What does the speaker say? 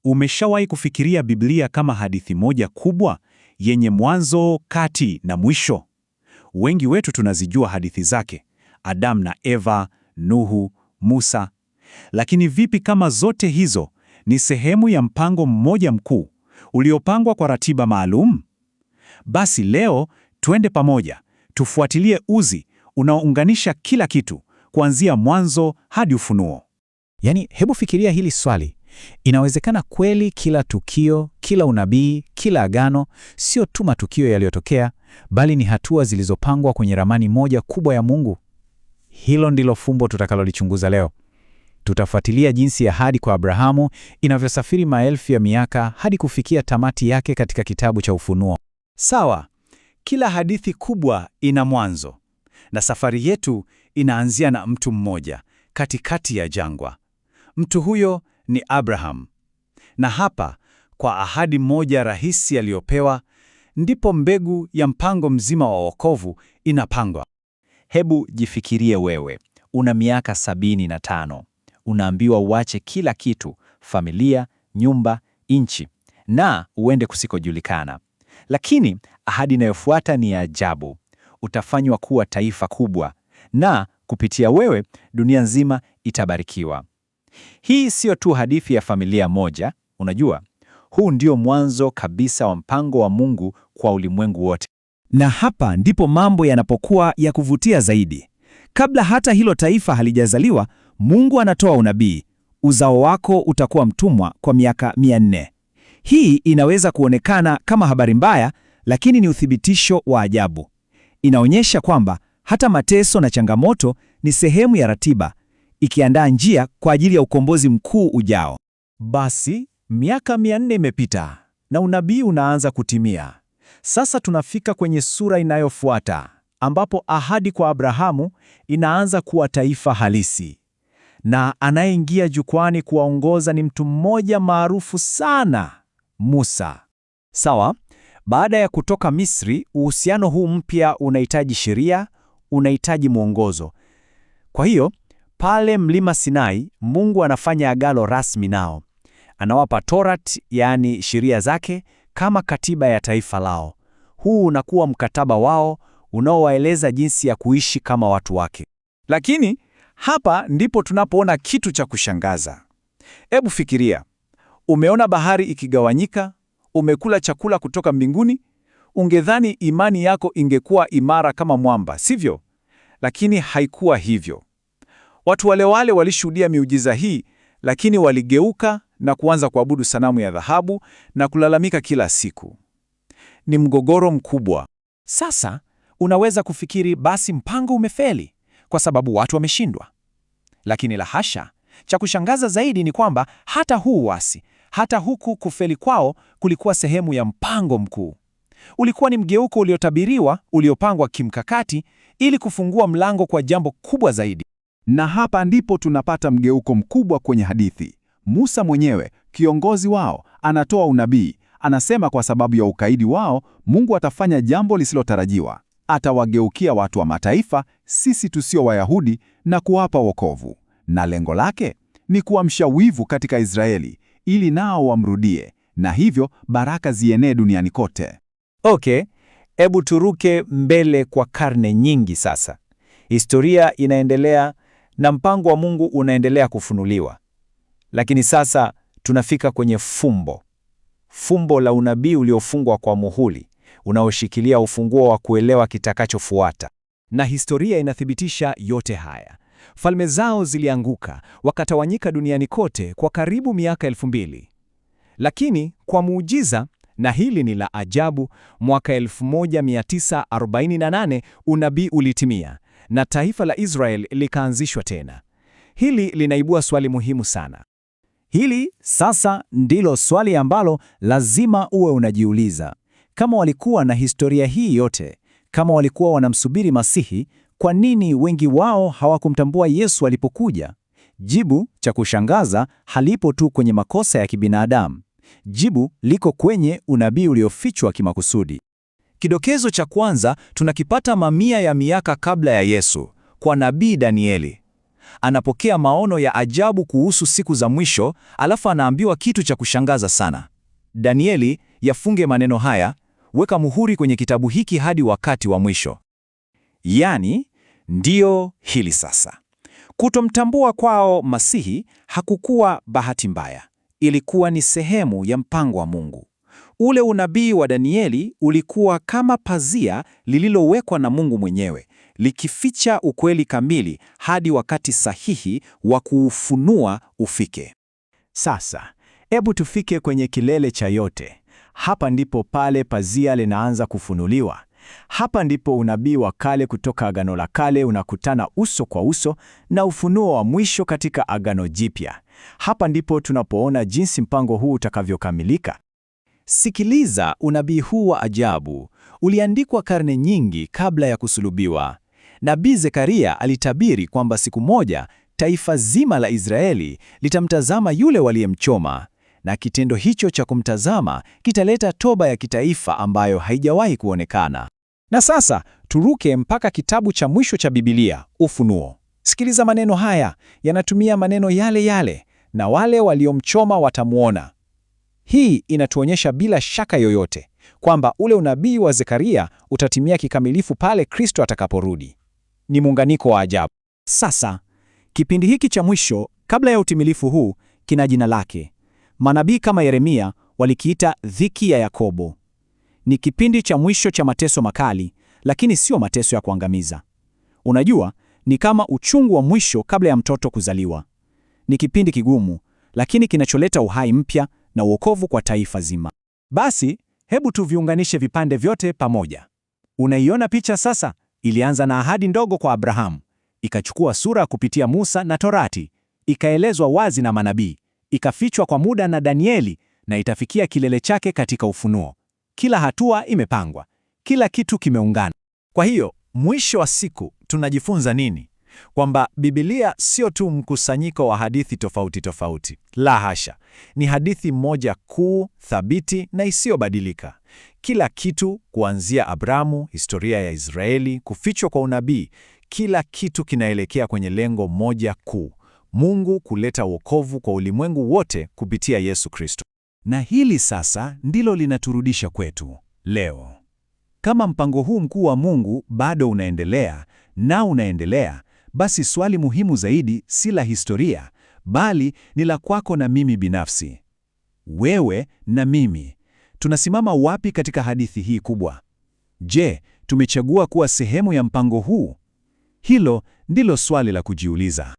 Umeshawahi kufikiria Biblia kama hadithi moja kubwa yenye mwanzo, kati na mwisho? Wengi wetu tunazijua hadithi zake, Adam na Eva, Nuhu, Musa. Lakini vipi kama zote hizo ni sehemu ya mpango mmoja mkuu uliopangwa kwa ratiba maalum? Basi leo twende pamoja, tufuatilie uzi unaounganisha kila kitu kuanzia mwanzo hadi Ufunuo. Yaani, hebu fikiria hili swali. Inawezekana kweli kila tukio, kila unabii, kila agano sio tu matukio yaliyotokea, bali ni hatua zilizopangwa kwenye ramani moja kubwa ya Mungu? Hilo ndilo fumbo tutakalolichunguza leo. Tutafuatilia jinsi ahadi kwa Abrahamu inavyosafiri maelfu ya miaka hadi kufikia tamati yake katika kitabu cha Ufunuo. Sawa, kila hadithi kubwa ina mwanzo, na safari yetu inaanzia na mtu mmoja katikati ya jangwa. Mtu huyo ni Abraham. Na hapa, kwa ahadi moja rahisi aliyopewa, ndipo mbegu ya mpango mzima wa wokovu inapangwa. Hebu jifikirie wewe, una miaka 75. Unaambiwa uache kila kitu, familia, nyumba, nchi, na uende kusikojulikana. Lakini ahadi inayofuata ni ya ajabu. Utafanywa kuwa taifa kubwa, na kupitia wewe dunia nzima itabarikiwa. Hii sio tu hadithi ya familia moja, unajua. Huu ndio mwanzo kabisa wa mpango wa Mungu kwa ulimwengu wote. Na hapa ndipo mambo yanapokuwa ya kuvutia zaidi. Kabla hata hilo taifa halijazaliwa, Mungu anatoa unabii: uzao wako utakuwa mtumwa kwa miaka 400. Hii inaweza kuonekana kama habari mbaya, lakini ni uthibitisho wa ajabu. Inaonyesha kwamba hata mateso na changamoto ni sehemu ya ratiba, ikiandaa njia kwa ajili ya ukombozi mkuu ujao. Basi, miaka 400 imepita na unabii unaanza kutimia. Sasa tunafika kwenye sura inayofuata, ambapo ahadi kwa Abrahamu inaanza kuwa taifa halisi. Na anayeingia jukwani kuwaongoza ni mtu mmoja maarufu sana, Musa. Sawa, baada ya kutoka Misri, uhusiano huu mpya unahitaji sheria, unahitaji mwongozo. Kwa hiyo, pale mlima Sinai, Mungu anafanya agano rasmi nao. Anawapa Torati, yaani sheria zake, kama katiba ya taifa lao. Huu unakuwa mkataba wao unaowaeleza jinsi ya kuishi kama watu wake. Lakini hapa ndipo tunapoona kitu cha kushangaza. Hebu fikiria, umeona bahari ikigawanyika, umekula chakula kutoka mbinguni, ungedhani imani yako ingekuwa imara kama mwamba, sivyo? Lakini haikuwa hivyo. Watu wale walishuhudia miujiza hii, lakini waligeuka na kuanza kuabudu sanamu ya dhahabu na kulalamika kila siku. Ni mgogoro mkubwa. Sasa unaweza kufikiri basi mpango umefeli kwa sababu watu wameshindwa. Lakini la hasha, cha kushangaza zaidi ni kwamba hata huu uasi, hata huku kufeli kwao kulikuwa sehemu ya mpango mkuu. Ulikuwa ni mgeuko uliotabiriwa, uliopangwa kimkakati ili kufungua mlango kwa jambo kubwa zaidi. Na hapa ndipo tunapata mgeuko mkubwa kwenye hadithi. Musa mwenyewe, kiongozi wao, anatoa unabii. Anasema kwa sababu ya ukaidi wao, Mungu atafanya jambo lisilotarajiwa. Atawageukia watu wa mataifa, sisi tusio Wayahudi, na kuwapa wokovu. Na lengo lake ni kuamsha wivu katika Israeli, ili nao wamrudie, na hivyo baraka zienee duniani kote. Okay, hebu turuke mbele kwa karne nyingi sasa. Historia inaendelea na mpango wa Mungu unaendelea kufunuliwa. Lakini sasa tunafika kwenye fumbo la unabii uliofungwa kwa muhuri, unaoshikilia ufunguo wa kuelewa kitakachofuata. Na historia inathibitisha yote haya. Falme zao zilianguka, wakatawanyika duniani kote kwa karibu miaka 2000. Lakini kwa muujiza, na hili ni la ajabu, mwaka 1948 unabii ulitimia na taifa la Israel likaanzishwa tena. Hili linaibua swali muhimu sana. Hili sasa ndilo swali ambalo lazima uwe unajiuliza. Kama walikuwa na historia hii yote, kama walikuwa wanamsubiri Masihi, kwa nini wengi wao hawakumtambua Yesu alipokuja? Jibu, cha kushangaza, halipo tu kwenye makosa ya kibinadamu. Jibu liko kwenye unabii uliofichwa kimakusudi. Kidokezo cha kwanza tunakipata mamia ya miaka kabla ya Yesu, kwa nabii Danieli. anapokea maono ya ajabu kuhusu siku za mwisho, alafu anaambiwa kitu cha kushangaza sana. Danieli, yafunge maneno haya, weka muhuri kwenye kitabu hiki hadi wakati wa mwisho. Yaani, ndio hili sasa. Kutomtambua kwao Masihi hakukuwa bahati mbaya. Ilikuwa ni sehemu ya mpango wa Mungu. Ule unabii wa Danieli ulikuwa kama pazia lililowekwa na Mungu mwenyewe, likificha ukweli kamili hadi wakati sahihi wa kuufunua ufike. Sasa, hebu tufike kwenye kilele cha yote. Hapa ndipo pale pazia linaanza kufunuliwa. Hapa ndipo unabii wa kale kutoka Agano la Kale unakutana uso kwa uso na ufunuo wa mwisho katika Agano Jipya. Hapa ndipo tunapoona jinsi mpango huu utakavyokamilika. Sikiliza, unabii huu wa ajabu uliandikwa karne nyingi kabla ya kusulubiwa. Nabii Zekaria alitabiri kwamba siku moja taifa zima la Israeli litamtazama yule waliyemchoma, na kitendo hicho cha kumtazama kitaleta toba ya kitaifa ambayo haijawahi kuonekana. Na sasa turuke mpaka kitabu cha mwisho cha Biblia, Ufunuo. Sikiliza maneno haya, yanatumia maneno yale yale, na wale waliomchoma watamwona. Hii inatuonyesha bila shaka yoyote kwamba ule unabii wa Zekaria utatimia kikamilifu pale Kristo atakaporudi. Ni muunganiko wa ajabu. Sasa, kipindi hiki cha mwisho kabla ya utimilifu huu kina jina lake. Manabii kama Yeremia walikiita dhiki ya Yakobo. Ni kipindi cha mwisho cha mateso makali, lakini sio mateso ya kuangamiza. Unajua, ni kama uchungu wa mwisho kabla ya mtoto kuzaliwa. Ni kipindi kigumu, lakini kinacholeta uhai mpya na wokovu kwa taifa zima. Basi, hebu tuviunganishe vipande vyote pamoja. Unaiona picha sasa? Ilianza na ahadi ndogo kwa Abrahamu, ikachukua sura kupitia Musa na Torati, ikaelezwa wazi na manabii, ikafichwa kwa muda na Danieli, na itafikia kilele chake katika Ufunuo. Kila hatua imepangwa, kila kitu kimeungana. Kwa hiyo, mwisho wa siku tunajifunza nini? Kwamba Biblia sio tu mkusanyiko wa hadithi tofauti tofauti. La hasha, ni hadithi moja kuu, thabiti na isiyobadilika. Kila kitu, kuanzia Abrahamu, historia ya Israeli, kufichwa kwa unabii, kila kitu kinaelekea kwenye lengo moja kuu: Mungu kuleta wokovu kwa ulimwengu wote kupitia Yesu Kristo. Na hili sasa ndilo linaturudisha kwetu leo. Kama mpango huu mkuu wa Mungu bado unaendelea, basi swali muhimu zaidi si la historia, bali ni la kwako na mimi binafsi. Wewe na mimi, tunasimama wapi katika hadithi hii kubwa? Je, tumechagua kuwa sehemu ya mpango huu? Hilo ndilo swali la kujiuliza.